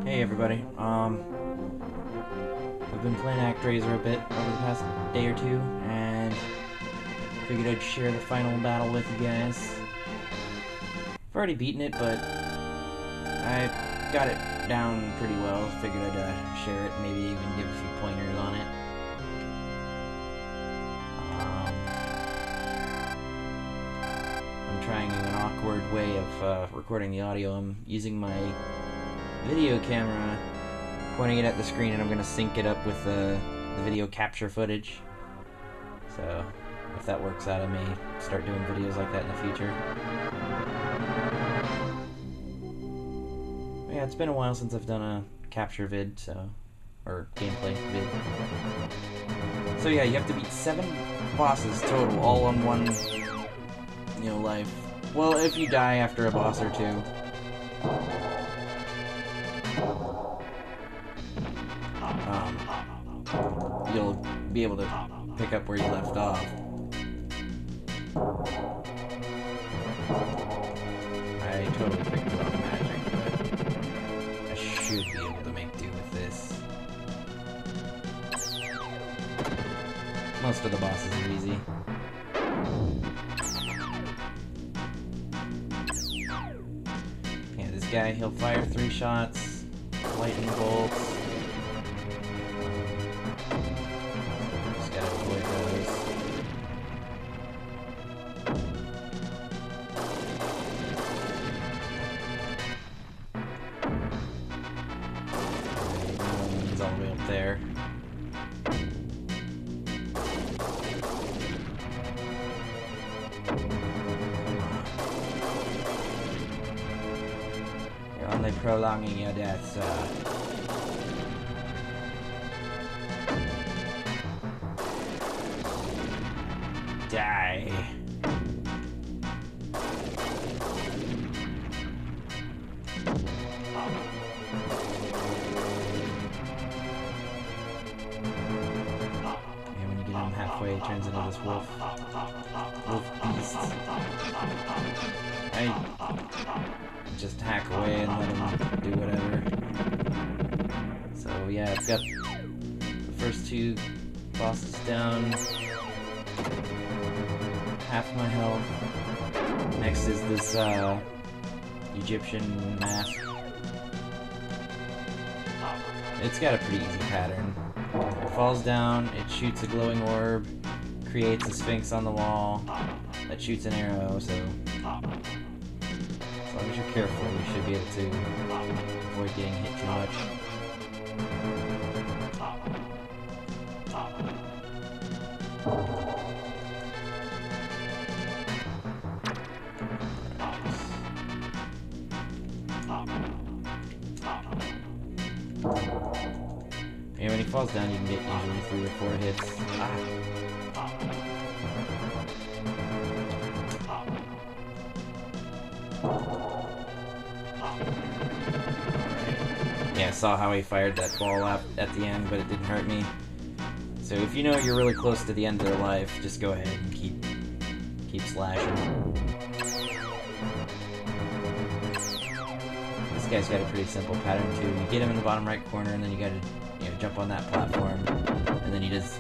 Hey everybody, I've been playing Actraiser a bit over the past day or two, and figured I'd share the final battle with you guys. I've already beaten it, but I got it down pretty well. Figured I'd share it, maybe even give a few pointers on it. I'm trying an awkward way of recording the audio. I'm using my video camera, pointing it at the screen, and I'm going to sync it up with the video capture footage. So if that works out, I may start doing videos like that in the future. Yeah, it's been a while since I've done a capture vid, or gameplay vid. So yeah, you have to beat 7 bosses total, all on one, life. Well, if you die after a boss or two. You'll be able to pick up where you left off. I totally picked the wrong magic, but I should be able to make do with this. Most of the bosses are easy. Yeah, this guy, he'll fire 3 shots, lightning bolts. He's all the way up there. You're only prolonging your death, sir. Die. Halfway, he turns into this wolf beast. I just hack away and let him do whatever. So yeah, I've got the first 2 bosses down. Half my health. Next is this Egyptian mask. It's got a pretty easy pattern. It falls down, it shoots a glowing orb, creates a sphinx on the wall that shoots an arrow, so as long as you're careful, you should be able to avoid getting hit too much. And when he falls down, you can get usually 3 or 4 hits. Yeah, I saw how he fired that ball up at the end, but it didn't hurt me. So if you know you're really close to the end of their life, just go ahead and keep slashing. This guy's got a pretty simple pattern too. You get him in the bottom right corner, and then you gotta jump on that platform, and then he does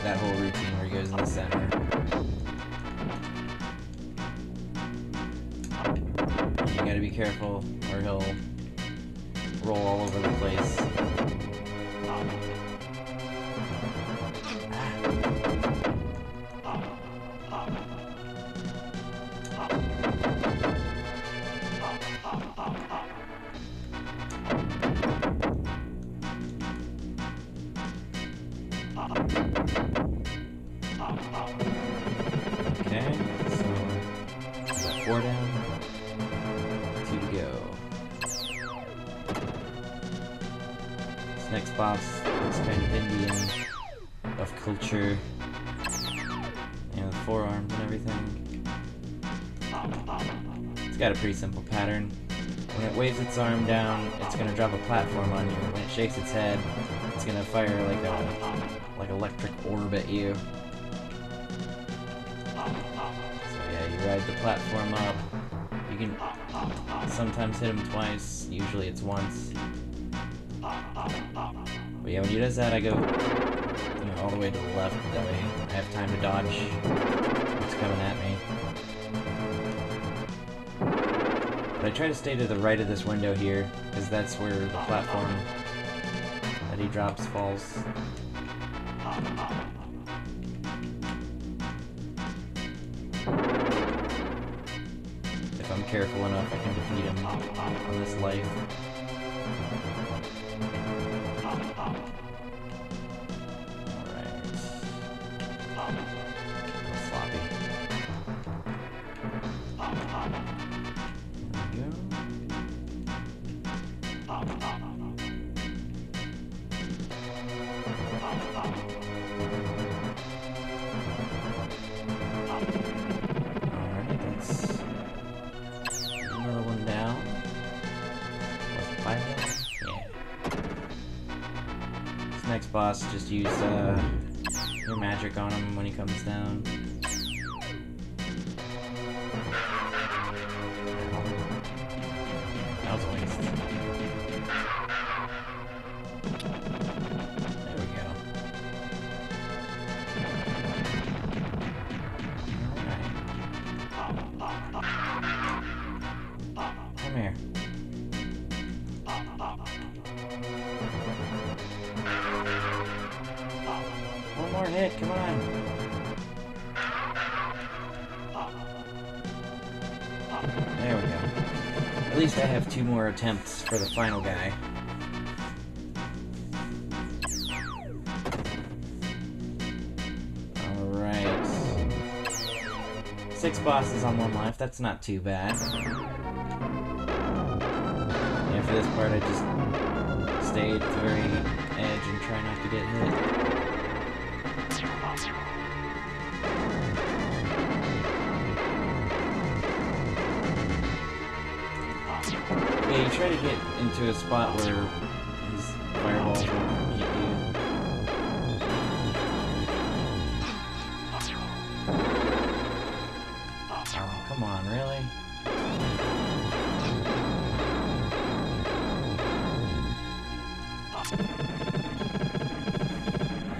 that whole routine where he goes in the center. You gotta be careful, or he'll roll all over the place. Okay, so is that 4 down? 2 to go. This next boss looks kind of Indian, of culture, the forearms and everything. It's got a pretty simple pattern. When it waves its arm down, it's going to drop a platform on you. When it shakes its head, it's going to fire like electric orb at you. So yeah, you ride the platform up, You can sometimes hit him twice, usually it's once. But yeah, when he does that, I go, you know, all the way to the left, that way I have time to dodge what's coming at me. But I try to stay to the right of this window here, because that's where the platform that he drops falls. If I'm careful enough, I can defeat him on this life. Next boss, just use your magic on him when he comes down. That was a waste. There we go. Alright. Come here. One more hit, come on. There we go. At least I have 2 more attempts for the final guy. Alright. 6 bosses on 1 life, that's not too bad. Yeah, for this part I just stay at the very edge and try not to get hit. Yeah, you try to get into a spot where his fireballs won't hit you. Oh, come on, really?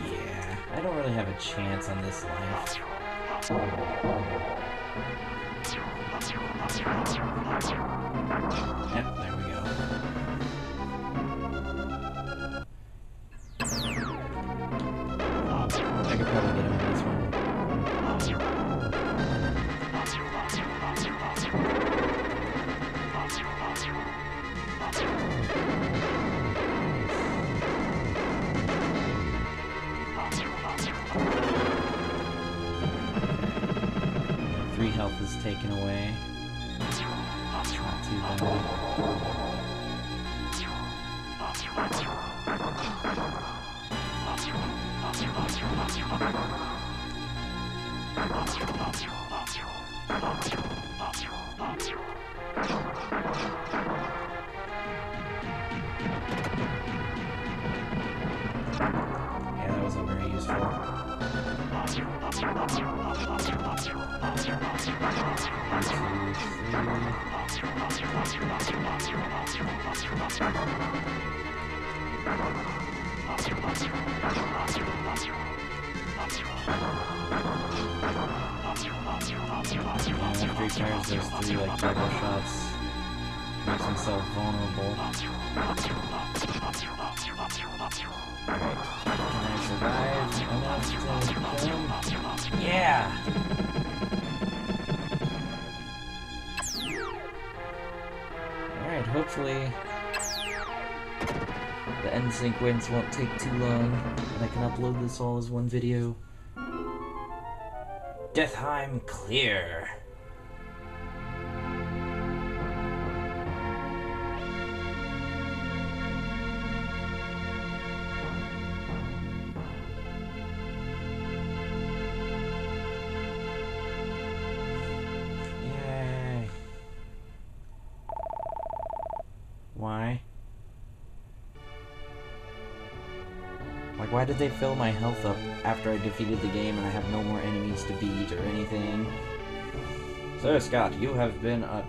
Yeah, I don't really have a chance on this life. Yep, there we go. I could probably get him on this one. Three health is taken away. Not too bad. Yeah, that wasn't very useful. After he fires those 3 like double shots, makes himself vulnerable. Alright, can I survive enough to kill him? Yeah! Alright, hopefully the end sequence won't take too long, and I can upload this all as one video. Deathheim clear! Yay! Why? Like, why did they fill my health up after I defeated the game and I have no more enemies to beat or anything? So, Scott, you have been a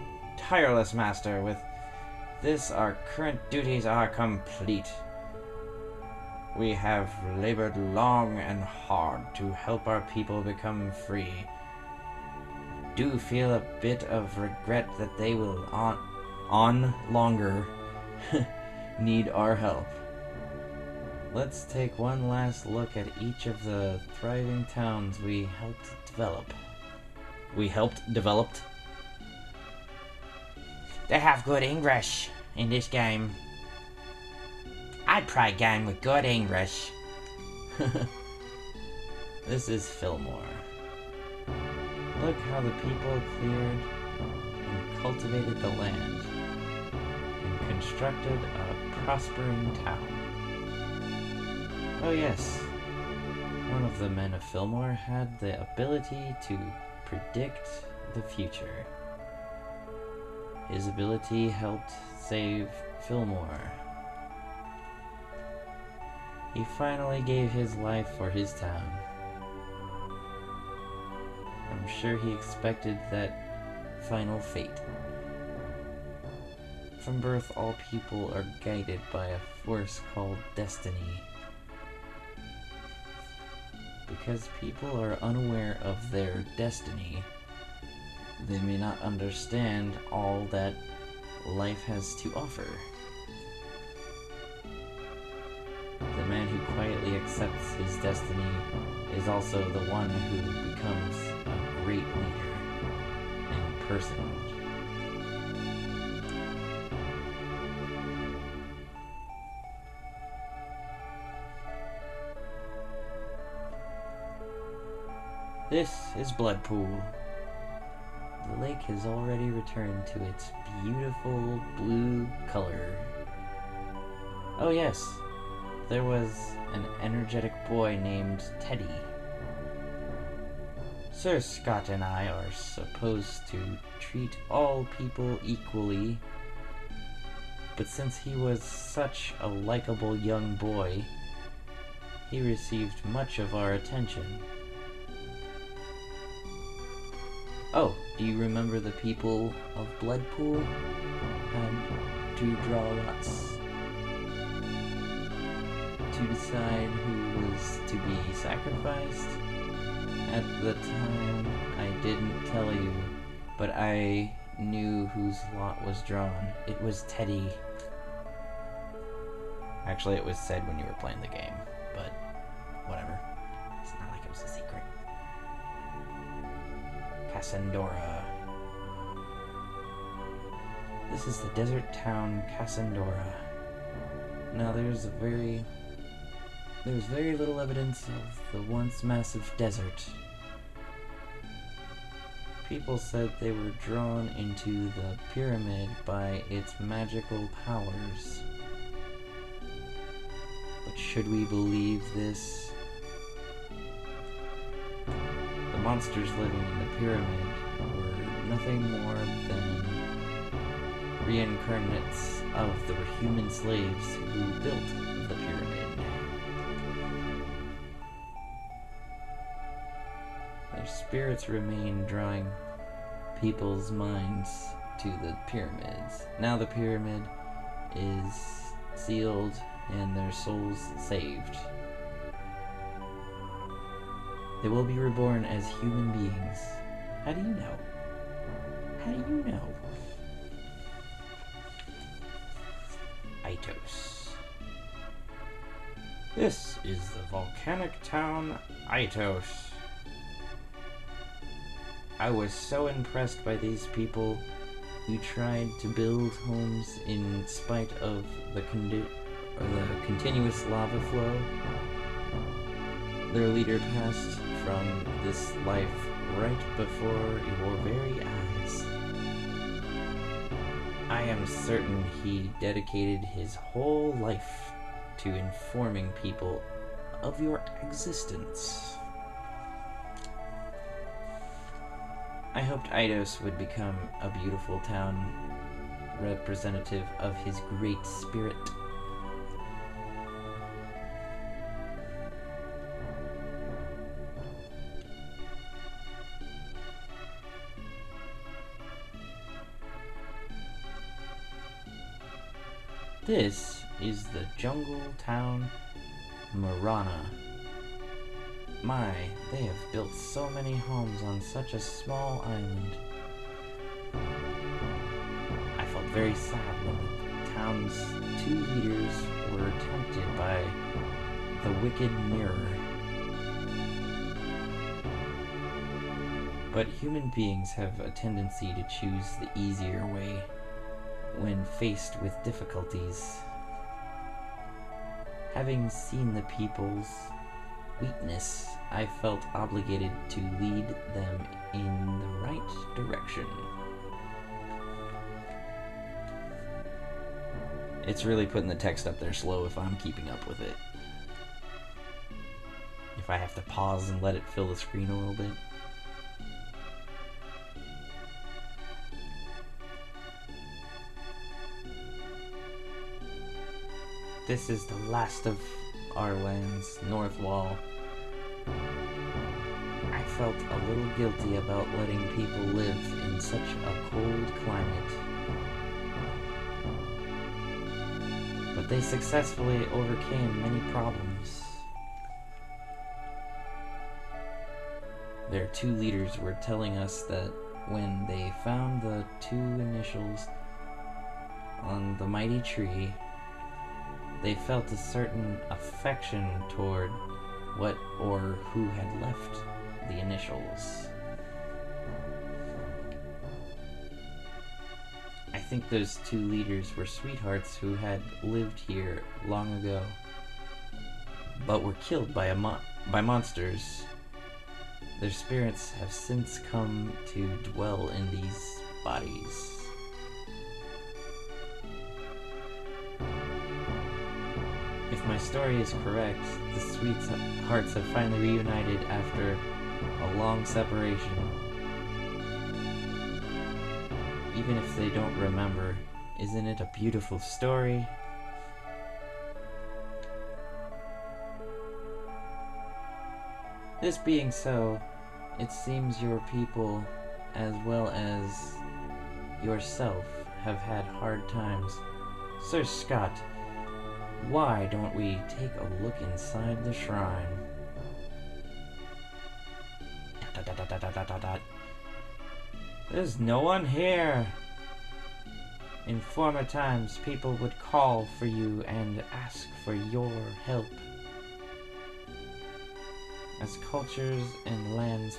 tireless master. With this, our current duties are complete. We have labored long and hard to help our people become free. Do feel a bit of regret that they will on longer need our help. Let's take one last look at each of the thriving towns we helped develop. They have good English in this game. I'd try a game with good English. This is Fillmore. Look how the people cleared and cultivated the land and constructed a prospering town. Oh yes, one of the men of Fillmore had the ability to predict the future. His ability helped save Fillmore. He finally gave his life for his town. I'm sure he expected that final fate. From birth, all people are guided by a force called destiny. Because people are unaware of their destiny, they may not understand all that life has to offer. The man who quietly accepts his destiny is also the one who becomes a great leader in person. This is Bloodpool. The lake has already returned to its beautiful blue color. Oh yes, there was an energetic boy named Teddy. Sir Scott and I are supposed to treat all people equally, but since he was such a likable young boy, he received much of our attention. Oh, do you remember the people of Bloodpool had to draw lots to decide who was to be sacrificed? At the time, I didn't tell you, but I knew whose lot was drawn. It was Teddy. Actually, it was said when you were playing the game, but whatever. It's not like it was a secret. Cassandora. This is the desert town Cassandora. Now there's very little evidence of the once massive desert. People said they were drawn into the pyramid by its magical powers. But should we believe this? The monsters living in the pyramid were nothing more than reincarnates of the human slaves who built the pyramid. Their spirits remain drawing people's minds to the pyramids. Now the pyramid is sealed and their souls saved. They will be reborn as human beings. How do you know? How do you know? Aitos. This is the volcanic town Aitos. I was so impressed by these people who tried to build homes in spite of the continuous lava flow. Their leader passed from this life right before your very eyes. I am certain he dedicated his whole life to informing people of your existence. I hoped Eidos would become a beautiful town representative of his great spirit. This is the jungle town Marana. My, they have built so many homes on such a small island. I felt very sad when the town's 2 leaders were tempted by the wicked mirror. But human beings have a tendency to choose the easier way when faced with difficulties. Having seen the people's weakness, I felt obligated to lead them in the right direction. It's really putting the text up there slow if I'm keeping up with it. If I have to pause and let it fill the screen a little bit. This is the last of our land's north wall. I felt a little guilty about letting people live in such a cold climate. But they successfully overcame many problems. Their 2 leaders were telling us that when they found the 2 initials on the mighty tree, they felt a certain affection toward what or who had left the initials. I think those 2 leaders were sweethearts who had lived here long ago, but were killed by monsters. Their spirits have since come to dwell in these bodies. If my story is correct, the sweethearts have finally reunited after a long separation. Even if they don't remember, isn't it a beautiful story? This being so, it seems your people, as well as yourself, have had hard times. Sir Scott, why don't we take a look inside the shrine? There's no one here. In former times, people would call for you and ask for your help. As cultures and lands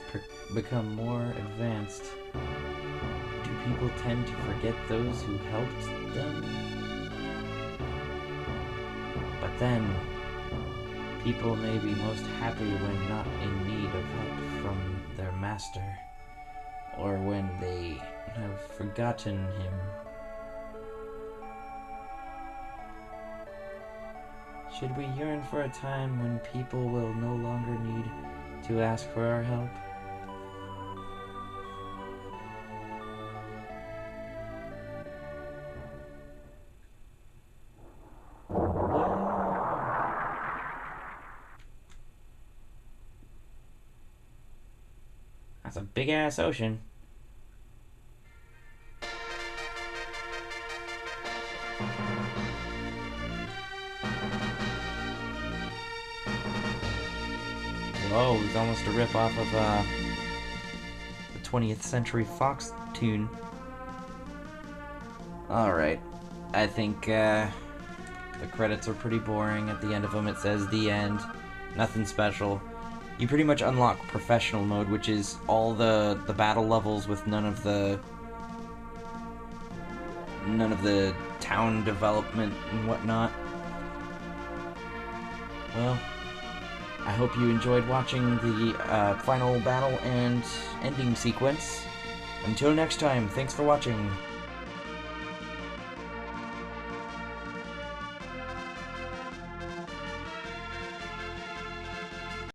become more advanced, do people tend to forget those who helped them? But then, people may be most happy when not in need of help from their master, or when they have forgotten him. Should we yearn for a time when people will no longer need to ask for our help? That's a big-ass ocean. Whoa, it was almost a rip-off of the 20th Century Fox tune. Alright, I think the credits are pretty boring. At the end of them it says the end. Nothing special. You pretty much unlock professional mode, which is all the battle levels with none of the town development and whatnot. Well, I hope you enjoyed watching the final battle and ending sequence. Until next time, thanks for watching.